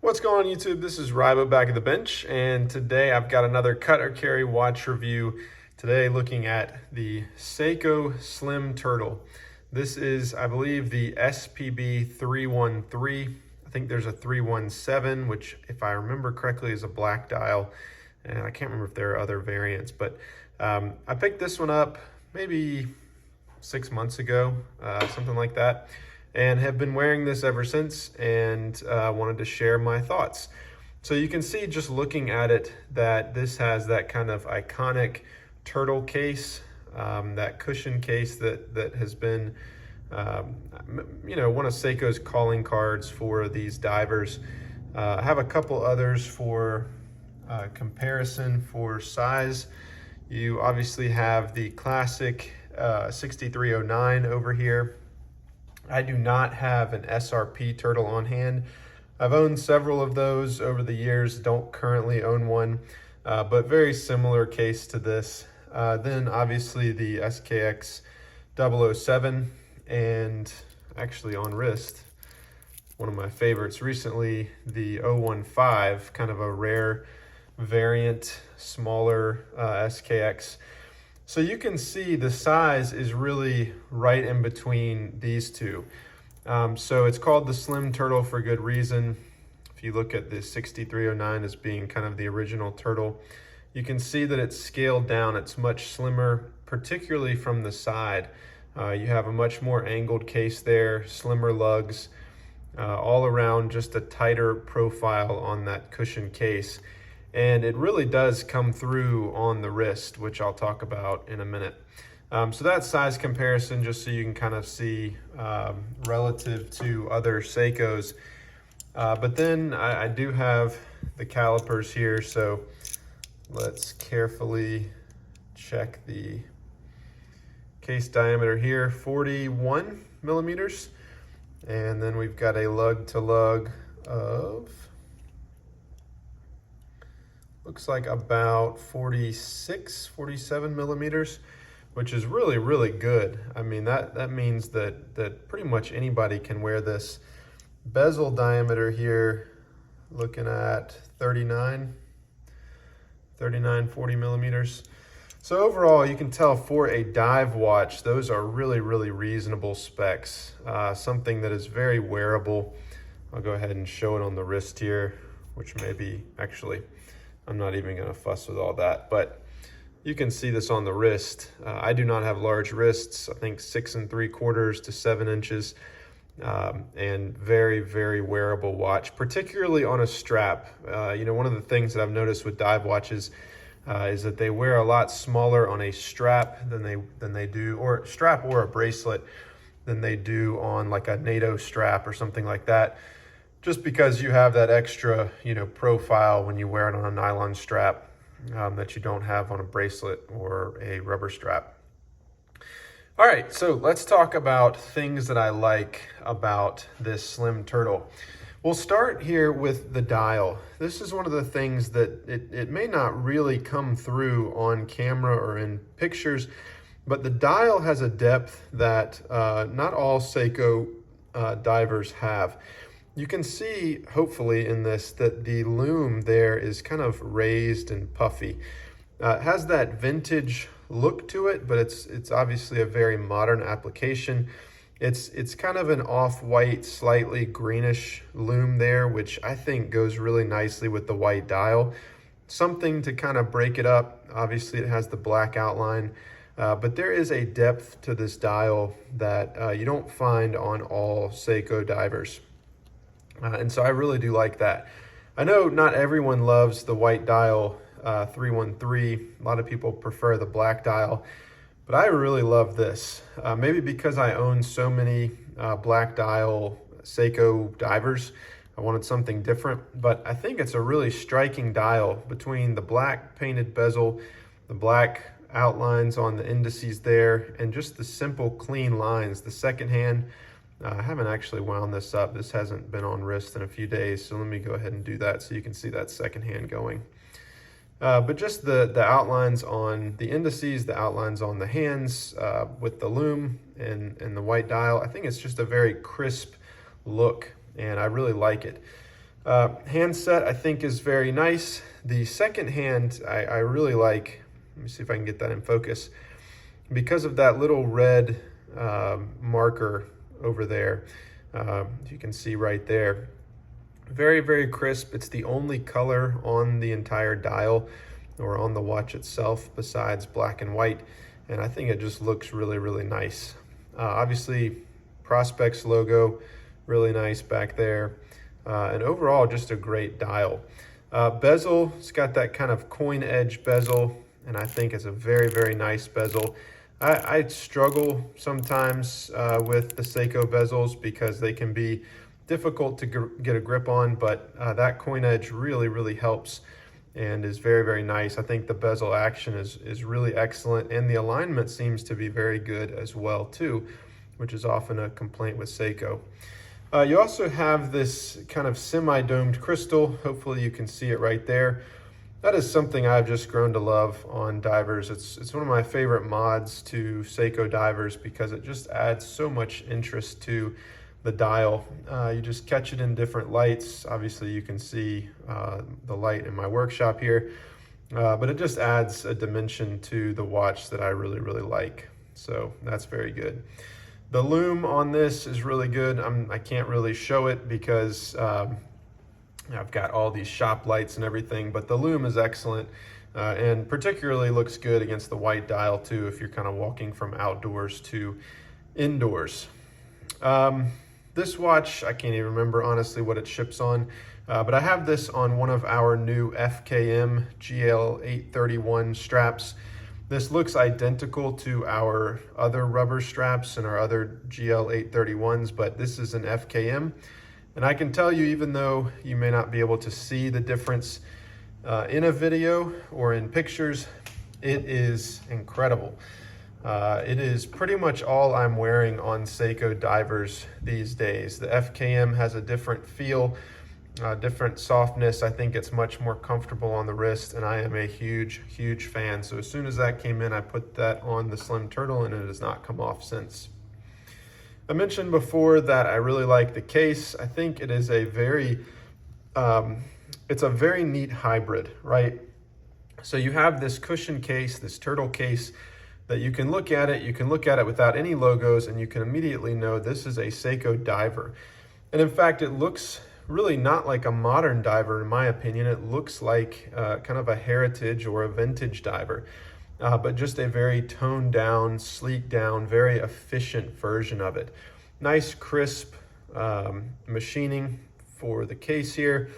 What's going on YouTube? This is Rybo back at the bench, and today I've got another cut or carry watch review. Today looking at the Seiko Slim Turtle. This is, I believe, the SPB313. I think there's a 317, which if I remember correctly is a black dial, and I can't remember if there are other variants, but I picked this one up maybe 6 months ago, something like that, and have been wearing this ever since, and wanted to share my thoughts. So you can see just looking at it that this has that kind of iconic turtle case, that cushion case that has been one of Seiko's calling cards for these divers. I have a couple others for comparison for size. You obviously have the classic 6309 over here. I do not have an SRP turtle on hand. I've owned several of those over the years, don't currently own one, but very similar case to this. Then obviously the SKX 007, and actually on wrist, one of my favorites recently, the 015, kind of a rare variant, smaller SKX. So you can see the size is really right in between these two. So it's called the Slim Turtle for good reason. If you look at the 6309 as being kind of the original turtle, you can see that it's scaled down. It's much slimmer, particularly from the side. You have a much more angled case there, slimmer lugs, all around just a tighter profile on that cushion case. And it really does come through on the wrist, which I'll talk about in a minute. So that size comparison, just so you can kind of see relative to other Seikos. But then I do have the calipers here, so let's carefully check the case diameter here, 41 millimeters. And then we've got a lug to lug of, looks like about 46, 47 millimeters, which is really, really good. I mean, that means that pretty much anybody can wear this. Bezel diameter here, looking at 39, 40 millimeters. So overall, you can tell for a dive watch, those are really, really reasonable specs. Something that is very wearable. I'll go ahead and show it on the wrist here, which may be, actually, I'm not even gonna fuss with all that, but you can see this on the wrist. I do not have large wrists, I think 6 3/4 to 7 inches, and very, very wearable watch, particularly on a strap. One of the things that I've noticed with dive watches is that they wear a lot smaller on a strap than they do, or strap or a bracelet, than they do on like a NATO strap or something like that. Just because you have that extra, profile when you wear it on a nylon strap that you don't have on a bracelet or a rubber strap. All right, so let's talk about things that I like about this Slim Turtle. We'll start here with the dial. This is one of the things that it may not really come through on camera or in pictures, but the dial has a depth that not all Seiko divers have. You can see, hopefully in this, that the loom there is kind of raised and puffy. It has that vintage look to it, but it's obviously a very modern application. It's kind of an off-white, slightly greenish loom there, which I think goes really nicely with the white dial. Something to kind of break it up. Obviously it has the black outline, but there is a depth to this dial that you don't find on all Seiko divers. And so I really do like that. I know not everyone loves the white dial 313. A lot of people prefer the black dial, but I really love this. Maybe because I own so many black dial Seiko divers, I wanted something different, but I think it's a really striking dial between the black painted bezel, the black outlines on the indices there, and just the simple clean lines. The second hand, I haven't actually wound this up. This hasn't been on wrist in a few days, so let me go ahead and do that so you can see that second hand going. But just the outlines on the indices, the outlines on the hands with the loom and the white dial, I think it's just a very crisp look, and I really like it. Handset I think is very nice. The second hand I really like. Let me see if I can get that in focus. Because of that little red marker over there, you can see right there. Very, very crisp. It's the only color on the entire dial or on the watch itself besides black and white. And I think it just looks really, really nice. Obviously, Prospects logo, really nice back there. And overall, just a great dial. Bezel, it's got that kind of coin edge bezel, and I think it's a very, very nice bezel. I struggle sometimes with the Seiko bezels because they can be difficult to get a grip on, but that coin edge really, really helps and is very, very nice. I think the bezel action is really excellent, and the alignment seems to be very good as well too, which is often a complaint with Seiko. You also have this kind of semi-domed crystal. Hopefully you can see it right there. That is something I've just grown to love on divers. It's one of my favorite mods to Seiko divers because it just adds so much interest to the dial. You just catch it in different lights. Obviously you can see the light in my workshop here, but it just adds a dimension to the watch that I really, really like. So that's very good. The lume on this is really good. I can't really show it because I've got all these shop lights and everything, but the lume is excellent and particularly looks good against the white dial too if you're kind of walking from outdoors to indoors. This watch, I can't even remember honestly what it ships on, but I have this on one of our new FKM GL831 straps. This looks identical to our other rubber straps and our other GL831s, but this is an FKM. And I can tell you, even though you may not be able to see the difference in a video or in pictures, it is incredible. It is pretty much all I'm wearing on Seiko divers these days. The FKM has a different feel, different softness. I think it's much more comfortable on the wrist, and I am a huge, huge fan. So as soon as that came in, I put that on the Slim Turtle, and it has not come off since. I mentioned before that I really like the case. I think it is a very, it's a very neat hybrid, right? So you have this cushion case, this turtle case, that you can look at it without any logos, and you can immediately know this is a Seiko diver. And in fact, it looks really not like a modern diver, in my opinion. It looks like kind of a heritage or a vintage diver, but just a very toned down, sleek down, very efficient version of it. Nice crisp machining for the case here,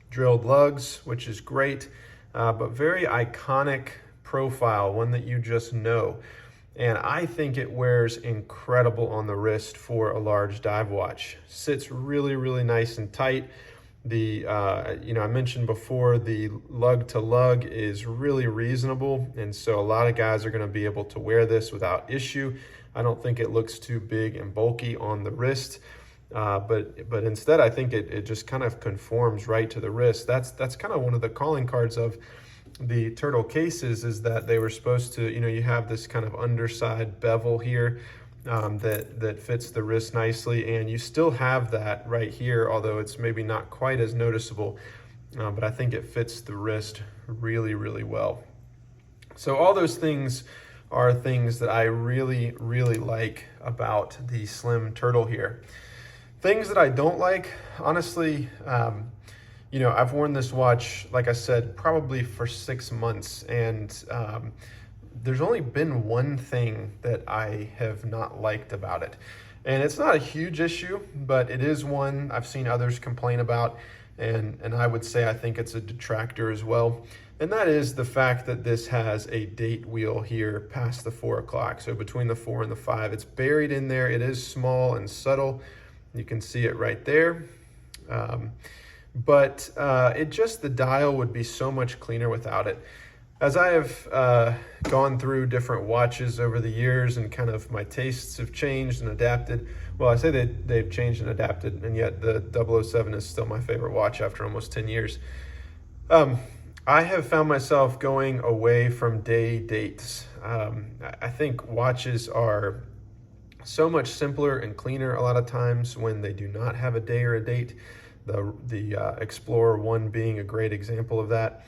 drilled lugs, which is great, but very iconic profile, one that you just know. And I think it wears incredible on the wrist for a large dive watch. Sits really, really nice and tight. The, I mentioned before, the lug to lug is really reasonable. And so a lot of guys are gonna be able to wear this without issue. I don't think it looks too big and bulky on the wrist. But instead, I think it just kind of conforms right to the wrist. That's kind of one of the calling cards of the turtle cases, is that they were supposed to, you have this kind of underside bevel here that fits the wrist nicely, and you still have that right here, although it's maybe not quite as noticeable, but I think it fits the wrist really, really well. So all those things are things that I really, really like about the Slim Turtle here. Things that I don't like, honestly, I've worn this watch, like I said, probably for 6 months, and there's only been one thing that I have not liked about it. And it's not a huge issue, but it is one I've seen others complain about, and I would say I think it's a detractor as well. And that is the fact that this has a date wheel here past the 4 o'clock. So between the 4 and the 5, it's buried in there. It is small and subtle. You can see it right there. But the dial would be so much cleaner without it. As I have gone through different watches over the years, and kind of my tastes have changed and adapted. Well, I say they've changed and adapted, and yet the 007 is still my favorite watch after almost 10 years. I have found myself going away from day dates. I think watches are so much simpler and cleaner a lot of times when they do not have a day or a date. the Explorer 1 being a great example of that.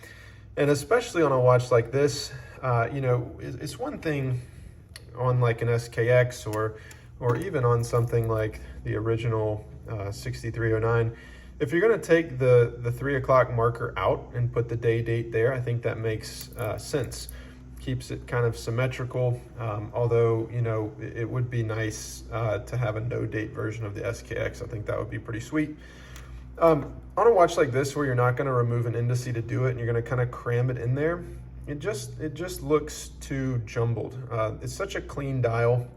And especially on a watch like this, you know, it's one thing on like an SKX or even on something like the original 6309. If you're going to take the 3 o'clock marker out and put the date there, I think that makes sense. Keeps it kind of symmetrical, although, you know, it would be nice to have a no date version of the SKX. I think that would be pretty sweet. On a watch like this, where you're not going to remove an indice to do it and you're going to kind of cram it in there, it just looks too jumbled. It's such a clean dial.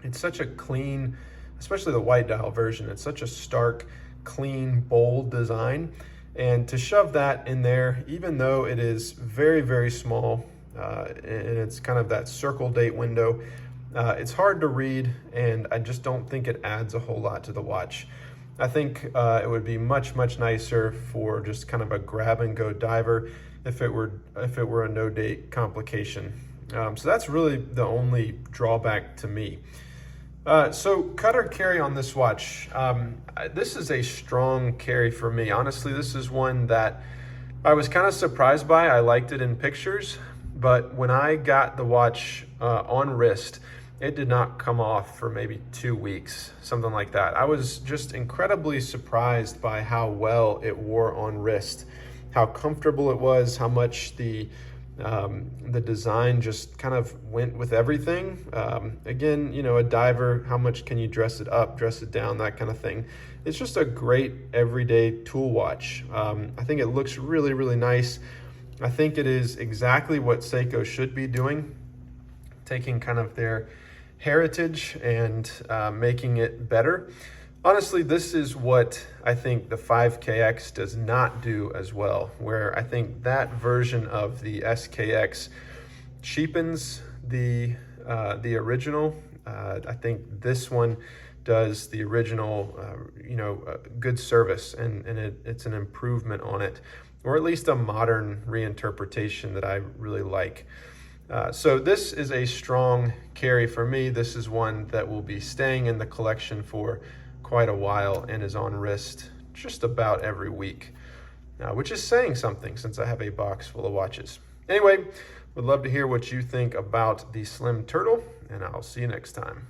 It's such a clean, especially the white dial version, it's such a stark, clean, bold design. And to shove that in there, even though it is very, very small, and it's kind of that circle date window, it's hard to read, and I just don't think it adds a whole lot to the watch. I think it would be much, much nicer for just kind of a grab and go diver if it were a no date complication. So that's really the only drawback to me. So cut or carry on this watch. This is a strong carry for me. Honestly, this is one that I was kind of surprised by. I liked it in pictures, but when I got the watch on wrist, it did not come off for maybe 2 weeks, something like that. I was just incredibly surprised by how well it wore on wrist, how comfortable it was, how much the design just kind of went with everything. Again, you know, a diver, how much can you dress it up, dress it down, that kind of thing. It's just a great everyday tool watch. I think it looks really, really nice. I think it is exactly what Seiko should be doing, taking kind of their heritage and making it better. Honestly, this is what I think the 5KX does not do as well, where I think that version of the SKX cheapens the original. I think this one does the original, you know, good service, and it's an improvement on it, or at least a modern reinterpretation that I really like. So this is a strong carry for me. This is one that will be staying in the collection for quite a while and is on wrist just about every week, which is saying something since I have a box full of watches. Anyway, would love to hear what you think about the Slim Turtle, and I'll see you next time.